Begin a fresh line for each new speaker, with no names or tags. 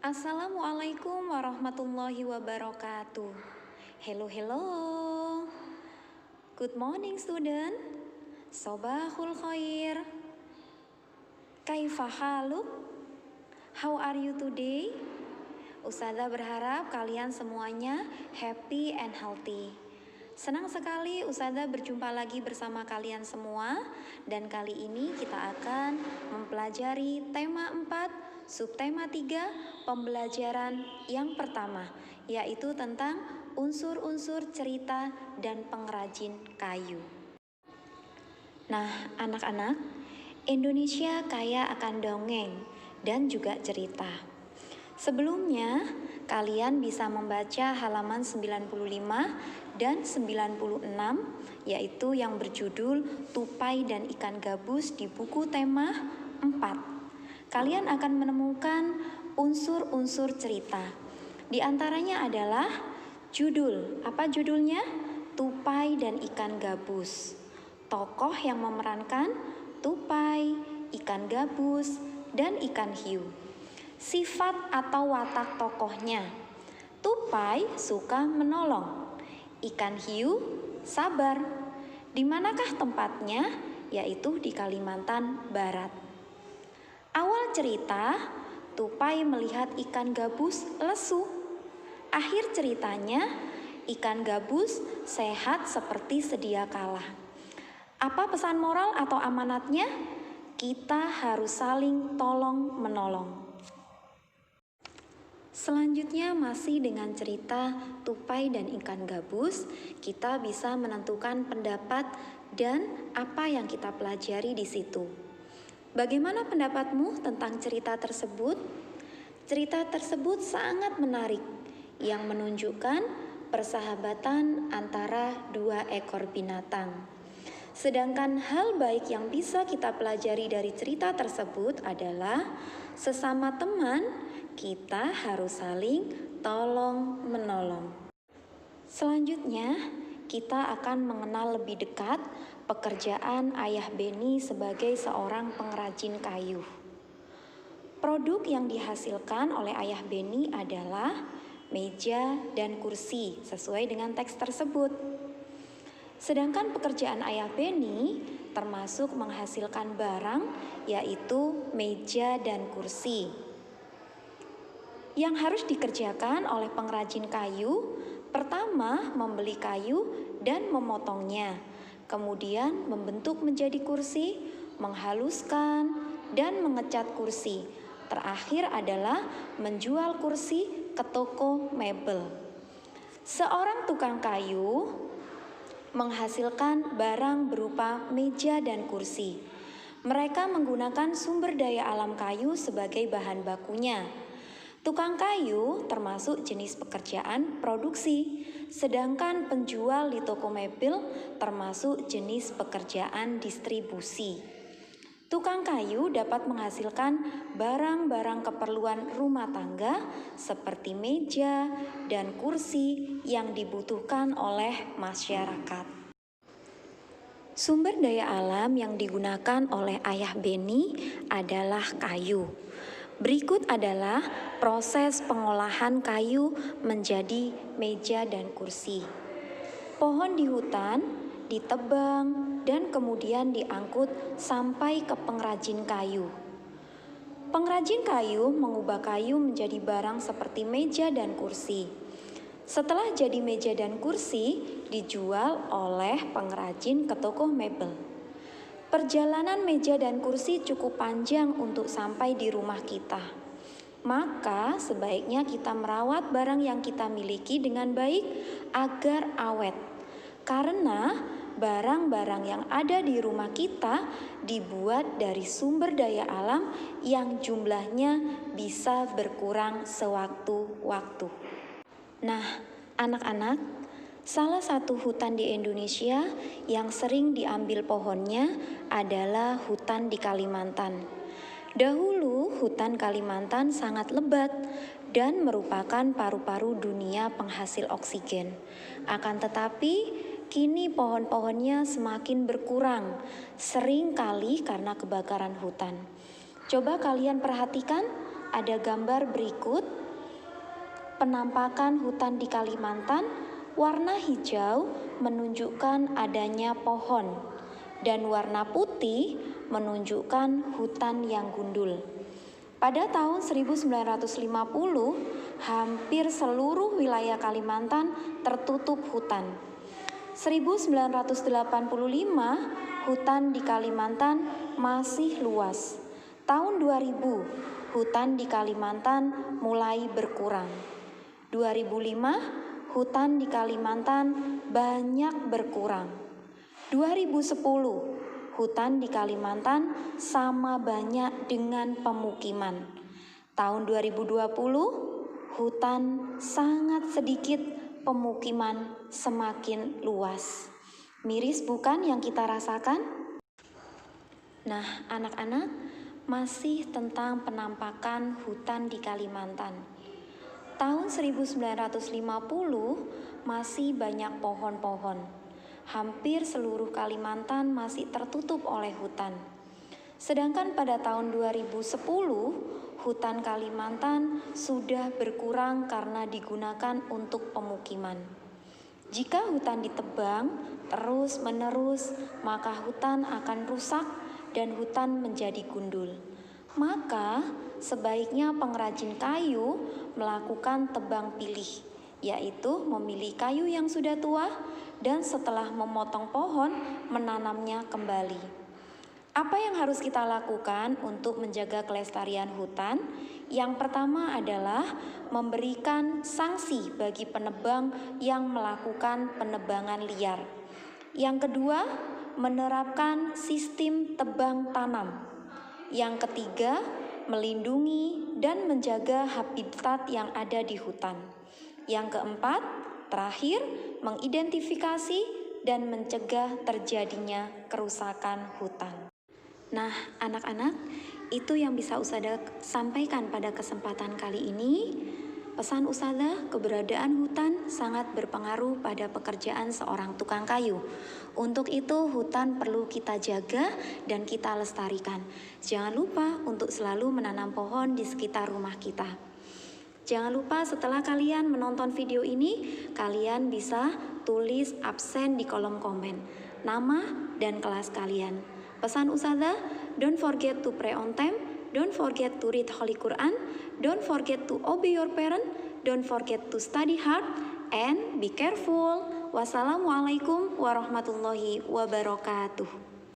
Assalamualaikum warahmatullahi wabarakatuh. Hello. Good morning student. Sobahul khair. Kaifa haluk? How are you today? Ustazah berharap kalian semuanya happy and healthy. Senang sekali Ustazah berjumpa lagi bersama kalian semua, dan kali ini kita akan mempelajari tema 4, subtema 3, pembelajaran yang pertama, yaitu tentang unsur-unsur cerita dan pengrajin kayu. Nah, anak-anak, Indonesia kaya akan dongeng dan juga cerita. Sebelumnya, kalian bisa membaca halaman 95 dan 96, yaitu yang berjudul Tupai dan Ikan Gabus di buku tema 4. Kalian akan menemukan unsur-unsur cerita. Di antaranya adalah judul. Apa judulnya? Tupai dan Ikan Gabus. Tokoh yang memerankan tupai, ikan gabus, dan ikan hiu. Sifat atau watak tokohnya. Tupai suka menolong. Ikan hiu sabar. Di manakah tempatnya? Yaitu di Kalimantan Barat. Awal cerita, tupai melihat ikan gabus lesu. Akhir ceritanya, ikan gabus sehat seperti sedia kala. Apa pesan moral atau amanatnya? Kita harus saling tolong-menolong. Selanjutnya masih dengan cerita tupai dan ikan gabus, kita bisa menentukan pendapat dan apa yang kita pelajari di situ. Bagaimana pendapatmu tentang cerita tersebut? Cerita tersebut sangat menarik, yang menunjukkan persahabatan antara dua ekor binatang. Sedangkan hal baik yang bisa kita pelajari dari cerita tersebut adalah sesama teman, kita harus saling tolong-menolong. Selanjutnya, kita akan mengenal lebih dekat pekerjaan Ayah Beni sebagai seorang pengrajin kayu. Produk yang dihasilkan oleh Ayah Beni adalah meja dan kursi sesuai dengan teks tersebut. Sedangkan pekerjaan Ayah Beni termasuk menghasilkan barang, yaitu meja dan kursi. Yang harus dikerjakan oleh pengrajin kayu, pertama membeli kayu dan memotongnya, kemudian membentuk menjadi kursi, menghaluskan, dan mengecat kursi. Terakhir adalah menjual kursi ke toko mebel. Seorang tukang kayu menghasilkan barang berupa meja dan kursi. Mereka menggunakan sumber daya alam kayu sebagai bahan bakunya. Tukang kayu termasuk jenis pekerjaan produksi, sedangkan penjual di toko mebel termasuk jenis pekerjaan distribusi. Tukang kayu dapat menghasilkan barang-barang keperluan rumah tangga seperti meja dan kursi yang dibutuhkan oleh masyarakat. Sumber daya alam yang digunakan oleh Ayah Beni adalah kayu. Berikut adalah proses pengolahan kayu menjadi meja dan kursi. Pohon di hutan ditebang dan kemudian diangkut sampai ke pengrajin kayu. Pengrajin kayu mengubah kayu menjadi barang seperti meja dan kursi. Setelah jadi meja dan kursi, dijual oleh pengrajin ke toko mebel. Perjalanan meja dan kursi cukup panjang untuk sampai di rumah kita. Maka sebaiknya kita merawat barang yang kita miliki dengan baik agar awet. Karena barang-barang yang ada di rumah kita dibuat dari sumber daya alam yang jumlahnya bisa berkurang sewaktu-waktu. Nah, anak-anak, salah satu hutan di Indonesia yang sering diambil pohonnya adalah hutan di Kalimantan. Dahulu, hutan Kalimantan sangat lebat dan merupakan paru-paru dunia penghasil oksigen. Akan tetapi, kini pohon-pohonnya semakin berkurang, sering kali karena kebakaran hutan. Coba kalian perhatikan, ada gambar berikut. Penampakan hutan di Kalimantan, warna hijau menunjukkan adanya pohon, dan warna putih menunjukkan hutan yang gundul. Pada tahun 1950, hampir seluruh wilayah Kalimantan tertutup hutan. 1985, hutan di Kalimantan masih luas. Tahun 2000, hutan di Kalimantan mulai berkurang. 2005, hutan di Kalimantan banyak berkurang. 2010, hutan di Kalimantan sama banyak dengan pemukiman. Tahun 2020, hutan sangat sedikit, pemukiman semakin luas. Miris bukan yang kita rasakan? Nah, anak-anak, masih tentang penampakan hutan di Kalimantan. Tahun 1950 masih banyak pohon-pohon. Hampir seluruh Kalimantan masih tertutup oleh hutan. Sedangkan pada tahun 2010, hutan Kalimantan sudah berkurang karena digunakan untuk pemukiman. Jika hutan ditebang terus-menerus, maka hutan akan rusak dan hutan menjadi gundul. Maka sebaiknya pengrajin kayu melakukan tebang pilih, yaitu memilih kayu yang sudah tua dan setelah memotong pohon menanamnya kembali. Apa yang harus kita lakukan untuk menjaga kelestarian hutan? Yang pertama adalah memberikan sanksi bagi penebang yang melakukan penebangan liar. Yang kedua, menerapkan sistem tebang tanam. Yang ketiga, melindungi dan menjaga habitat yang ada di hutan. Yang keempat, terakhir, mengidentifikasi dan mencegah terjadinya kerusakan hutan. Nah, anak-anak, itu yang bisa Ustazah sampaikan pada kesempatan kali ini. Pesan Ustazah, keberadaan hutan sangat berpengaruh pada pekerjaan seorang tukang kayu. Untuk itu, hutan perlu kita jaga dan kita lestarikan. Jangan lupa untuk selalu menanam pohon di sekitar rumah kita. Jangan lupa setelah kalian menonton video ini, kalian bisa tulis absen di kolom komen, nama dan kelas kalian. Pesan Ustazah, don't forget to pray on time, don't forget to read Holy Quran, don't forget to obey your parent, don't forget to study hard, and be careful. Wassalamualaikum warahmatullahi wabarakatuh.